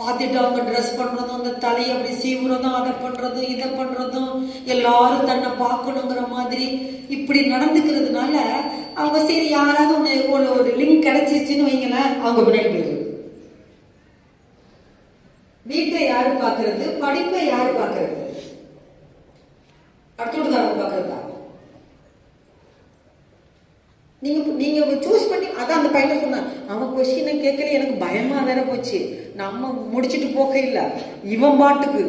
பார்த்துட்டு அவங்க ட்ரெஸ் பண்ணுறதும், அந்த தலையை அப்படி சீவுறதும், அதை பண்ணுறதும், இதை பண்ணுறதும், எல்லாரும் தன்னை பார்க்கணுங்கிற மாதிரி இப்படி நடந்துக்கிறதுனால அவங்க சரி யாராவது ஒன்று ஒரு லிங்க் கிடைச்சிருச்சுன்னு வைங்களேன், அவங்க பின்னாடி போயிடுது. வீட்டை யாரு பார்க்கறது? படிப்பை யாரு பார்க்கறது? அடுத்தவங்க பார்க்கறதா? நீங்க சூஸ் பண்ணி அதான் அந்த பையனை சொன்னேன். அவன் கொஸ்டினை கேட்கல, எனக்கு பயமா வேற போச்சு. நம்ம முடிச்சுட்டு போக இல்லை, இவன் பாட்டுக்கு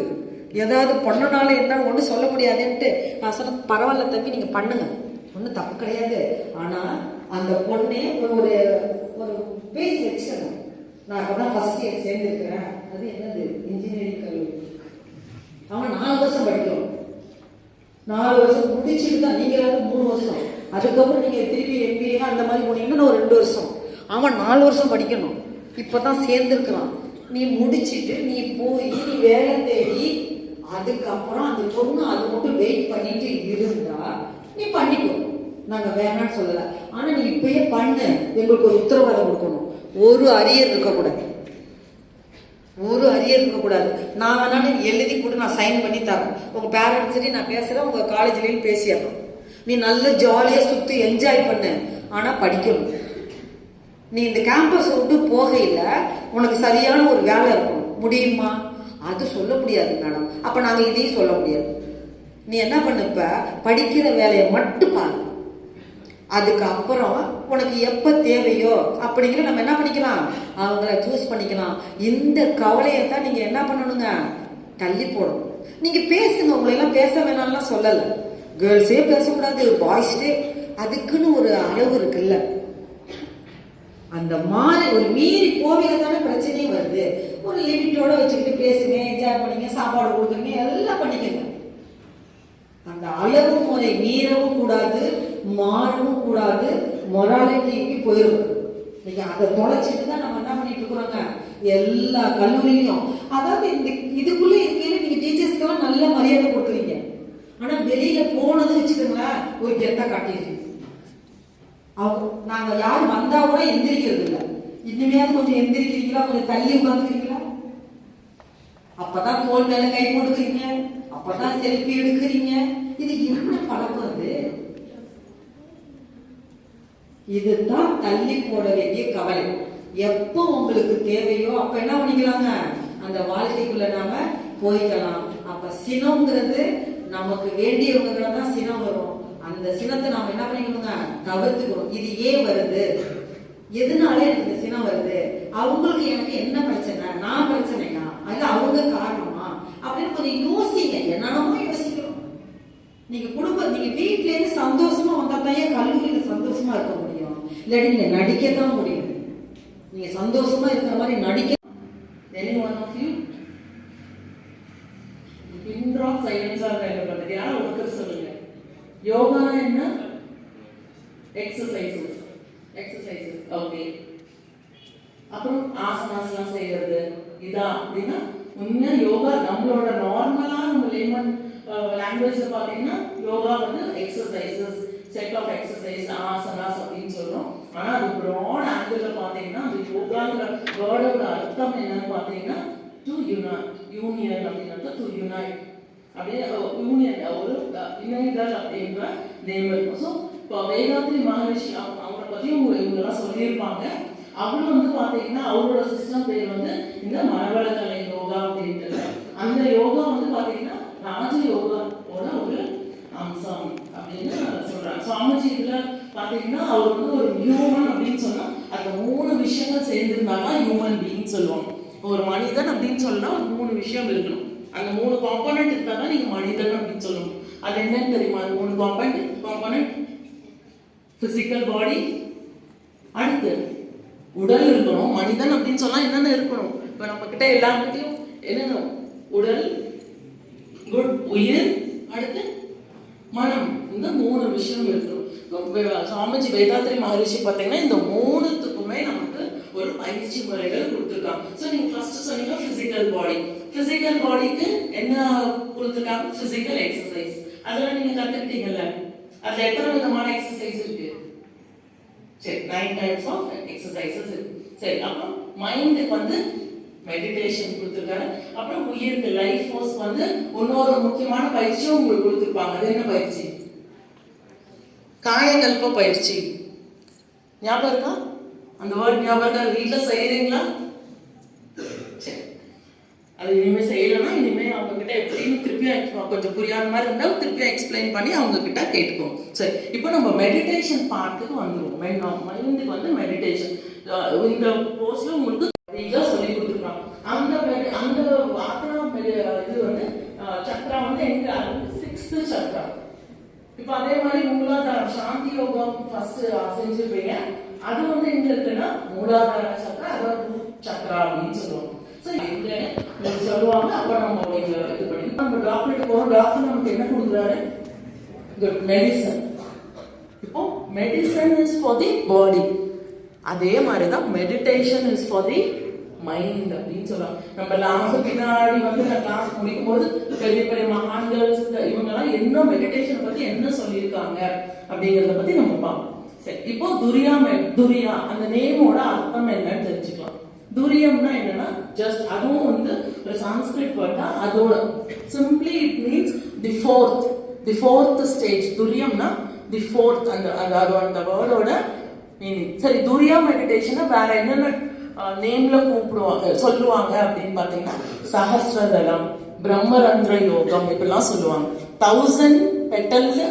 ஏதாவது பண்ணனால என்ன ஒன்றும் சொல்ல முடியாதுன்ட்டு நான் சொன்னேன், பரவாயில்ல தம்பி நீங்க பண்ணுங்க, ஒன்றும் தப்பு கிடையாது. ஆனா அந்த பொண்ணே ஒரு ஒரு பேஸ் வச்சுக்கணும். நான் அப்பதான் ஃபர்ஸ்ட் இயர் சேர்ந்துருக்கிறேன். அது என்னது இன்ஜினியரிங் கல்லூரி. அவன் 4 வருஷம் படிக்கணும். 4 வருஷம் முடிச்சுட்டு தான் நீங்க 3 வருஷம், அதுக்கப்புறம் நீங்க திருப்பி MBA அந்த மாதிரி போனீங்கன்னா ஒரு 2 வருஷம். அவன் 4 வருஷம் படிக்கணும். இப்பதான் சேர்ந்துருக்கிறான். நீ முடிச்சுட்டு நீ போய் நீ வேலை தேடி அதுக்கப்புறம் அந்த பொண்ணு அது மட்டும் வெயிட் பண்ணிட்டு இருந்தா நீ பண்ணிக்கோ, நாங்க வேணான்னு சொல்லல. ஆனா நீ இப்பயே பண்ணு, எங்களுக்கு ஒரு உத்தரவாதம் கொடுக்கணும். ஒரு அரியர் இருக்கக்கூடாது, ஒரு அரியர் இருக்கக்கூடாது. நான் வேணாலும் எழுதி கூட நான் சைன் பண்ணி தரேன். உங்க பேரண்ட்ஸ்டையும் நான் பேசுறேன், உங்க காலேஜ்லயும் பேசிடலாம். நீ நல்ல ஜாலியா சுத்தி என்ஜாய் பண்ணு, ஆனா படிக்கணும். நீ இந்த கேம்பஸ் விட்டு போகையில உனக்கு சரியான ஒரு வேலை இருக்கணும். முடியுமா? அது சொல்ல முடியாது மேடம். அப்ப நாங்க இதையும் சொல்ல முடியாது. நீ என்ன பண்ணுப்ப, படிக்கிற வேலையை மட்டும் பாரு. அதுக்கப்புறம் உனக்கு எப்ப தேவையோ அப்படிங்கிற நம்ம என்ன பண்ணிக்கலாம், அவங்கள சூஸ் பண்ணிக்கலாம். இந்த கவலையை தான் நீங்க என்ன பண்ணணுங்க, தள்ளி போடணும். நீங்க பேசுங்க, உங்களை எல்லாம் பேச வேணாம்லாம் சொல்லல. கேர்ள்ஸே பேசக்கூடாது, பாய்ஸ்டே, அதுக்குன்னு ஒரு அளவு இருக்குல்ல. அந்த மாதிரி ஒரு மீறி கோவில தானே பிரச்சனையே வருது. ஒரு லிமிட்டோட வச்சுக்கிட்டு பேசுங்க, என்ஜாய் பண்ணிங்க, சாப்பாடு கொடுக்குறீங்க, எல்லாம் பண்ணிக்கங்க. அந்த அளவு முறை மீறவும் கூடாது, மாறவும் கூடாது, மொராலிட்டிக்கு போயிடும். நீங்க அதை தொலைச்சிட்டு தான் நம்ம என்ன பண்ணிட்டு இருக்கிறோங்க எல்லா கல்லூரியிலையும். அதாவது இந்த இதுக்குள்ள இருக்கையில நீங்க டீச்சர்ஸ்க்கெல்லாம் நல்ல மரியாதை கொடுக்குறீங்க. ஆனா வெளியில போனது வச்சுக்கோங்களேன், ஒரு கெத்தா காட்டிடுறீங்க. நாங்க யாரும் வந்தா கூட எந்திரிக்கிறது இல்லை. இனிமையாவது கொஞ்சம் எந்திரிக்கிறீங்களா, கொஞ்சம் தள்ளி உட்காந்துக்கிறீங்களா? அப்பதான் தோல் மேல கை போட்டுக்கிறீங்க, அப்பதான் செல்ஃபி எடுக்கிறீங்க. இது என்ன பழக்கம்? அது இதுதான் தள்ளி போட வேண்டிய கவலை. எப்போ உங்களுக்கு தேவையோ அப்ப என்ன பண்ணிக்கலாங்க, அந்த வாழ்க்கைக்குள்ள நாம போய்க்கலாம். அப்ப சினம்ங்கிறது நமக்கு வேண்டியவங்க தான் சினம் வரும். அந்த சினத்தை நாம என்ன பண்ணிக்கணுங்க, தவிர்த்துக்கணும். இது ஏன் வருது, எதனால எனக்கு இந்த சினம் வருது, அவங்களுக்கு எனக்கு என்ன பிரச்சனை, நான் பிரச்சனையா அல்ல அவங்க காரணமா அப்படின்னு கொஞ்சம் யோசிங்க. என்னென்னமோ யோசிக்கணும். நீங்க நீங்க வீட்டுல இருந்து சந்தோஷமா வந்தா தான் கல்லூரியில சந்தோஷமா இருக்க முடியும். இல்லாட்டி நீங்க நடிக்கத்தான் முடியும். நீங்க சந்தோஷமா இருக்கிற மாதிரி நடிக்க. Any one of you? Pin drop silence ஆ கையில யாரும் ஒருத்தர் சொல்லுங்க. யோகா என்ன? எக்ஸசைசஸ். ஓகே. அப்புறம் ஆசனாஸ்லாம் செய்யறது இதா அப்படின்னா உண்மை யோகா. நம்மளோட நார்மலா நம்ம லேமன் லாங்குவேஜ்ல பாத்தீங்கன்னா யோகா வந்து exercises, set of exercise, asanas அப்படின்னு சொல்றோம். ஆனா அது ப்ராட் ஆங்கிள் பாத்தீங்கன்னா அந்த யோகாங்கிற வேர்டோட அர்த்தம் என்னன்னு பாத்தீங்கன்னா டு யூனியன் அப்படின்னு டு யுனைட் அப்படியே யூனியன் ஒரு இணைதல் அப்படின்ற நேம் இருக்கும். ஸோ இப்போ வேதாத்ரி மகரிஷி அவங்கள பற்றி இவங்கெல்லாம் சொல்லியிருப்பாங்க. அவரும் வந்து பார்த்தீங்கன்னா அவரோட சிஸ்டம் பேர் வந்து இந்த மரவளக்கலை யோகா அப்படின்றது. அந்த யோகா வந்து பார்த்தீங்கன்னா ராஜ யோகாவோட ஒரு அம்சம் அப்படின்னு சொல்றாங்க. சுவாமிஜி இதில் பார்த்தீங்கன்னா அவர் வந்து ஒரு ஹியூமன் அப்படின்னு சொன்னால் அந்த 3 விஷயங்கள் சேர்ந்துருந்தாங்கன்னா ஹியூமன் பீயிங் சொல்லுவாங்க. ஒரு மனிதன் அப்படின்னு சொன்னா ஒரு 3 விஷயம் இருக்கணும். அந்த 3 காம்பனன்ட் இருந்தா தான் நீங்க மனிதன் அப்படின்னு சொல்லணும். அது என்னன்னு தெரியுமா? அது 3 காம்பனன்ட் பிசிக்கல் பாடி, அடுத்து உடல் இருக்கணும். மனிதன் அப்படின்னு சொன்னா என்னென்ன இருக்கணும்? இப்போ நம்ம கிட்ட எல்லாருக்கிட்டையும் என்னென்ன உடல், உயிர், அடுத்து மனம், இந்த 3 விஷயம் இருக்கணும். சுவாமிஜி வேதாத்ரி மகரிஷி பார்த்தீங்கன்னா இந்த 3த்துக்குமே நமக்கு ஒரு பயிற்சி முறைகள் கொடுத்துருக்காங்க. ஸோ நீங்க ஃபர்ஸ்ட் சொன்னீங்க பிசிக்கல் பாடி. பிசிக்கல் பாடிக்கு என்ன கொடுத்துருக்காங்க? Physical exercise. அதெல்லாம் நீங்க கத்துக்கிட்டீங்கல்ல. அதுல எத்தனை விதமான எக்ஸசைஸ் இருக்கு? சரி, 9 டைப்ஸ் ஆஃப் எக்ஸசைசஸ் இருக்கு. சரி, அப்புறம் மைண்டுக்கு வந்து மெடிடேஷன் கொடுத்துருக்காரு. அப்புறம் உயிருக்கு லைஃப் ஃபோர்ஸ் வந்து இன்னொரு முக்கியமான பயிற்சியும் உங்களுக்கு கொடுத்துருப்பாங்க. அது என்ன பயிற்சி? காயகல்ப பயிற்சி. ஞாபகம் இருக்கா? அந்த வேர்ட் ஞாபகம் இருக்கா? வீட்டில் செய்யறீங்களா? சரி, அது இனிமேல் செய்யலைன்னா இனிமேல் அவங்க கிட்ட எப்படின்னு திருப்பியும் கொஞ்சம் புரியாத மாதிரி இருந்தால் திருப்பியும் எக்ஸ்பிளைன் பண்ணி அவங்க கிட்ட கேட்டுக்கோம். சரி, இப்போ நம்ம மெடிடேஷன் பார்ட்டுக்கு வந்துடுவோம். மைண்டுக்கு வந்து மெடிடேஷன் இந்த போஸ்ட்ல உங்களுக்கு இதாக சொல்லி கொடுத்துருக்காங்க. அந்த ஆத்மா இது வந்து சக்ரா வந்து எங்க 6th சக்ரா. இப்போ அதே மாதிரி மூலாதார சாந்தி யோகம் ஃபர்ஸ்ட் செஞ்சிருப்பீங்க. அது வந்து எங்க இருக்குன்னா மூலாதார சக்ரா, அதாவது சக்ரா அப்படின்னு சொல்லுவாங்க. சொல்லுவாங்க. அப்ப நம்ம இது பண்ணி நம்ம டாக்டர் போறோம். டாக்டர் நமக்கு என்ன கொடுக்குறாரு? மெடிசன். இப்போ மெடிசன் இஸ் ஃபார் தி பாடி. அதே மாதிரிதான் meditation is for the mind அப்படின்னு சொல்லுவாங்க. நம்ம லாஸ்ட் பின்னாடி வந்து கிளாஸ் முடிக்கும் போது பெரிய பெரிய மகான்கள் இவங்க எல்லாம் என்ன மெடிடேஷன் பத்தி என்ன சொல்லியிருக்காங்க அப்படிங்கறத பத்தி நம்ம பார்ப்போம். சரி, இப்போ துரியா அந்த நேமோட அர்த்தம் என்னன்னு தெரிஞ்சுக்கலாம். துரியம்னா என்னன்னா ஜஸ்ட் அதுவும் வந்து ஒரு சான்ஸ்கிரிட் வேர்ட் தான். அதோட simply it means the fourth stage. துரியம்னா தி ஃபோர்த் அந்த வேர்டோட மீனிங். சரி, துரியா மெடிடேஷனை வேற என்னென்ன நேம்ல சொல்லுவாங்க அப்படின்னு பாத்தீங்கன்னா சஹஸ்ரதலம், பிரம்மரந்திர யோகம் இப்படிலாம் சொல்லுவாங்க. 1000 பெட்டல்ல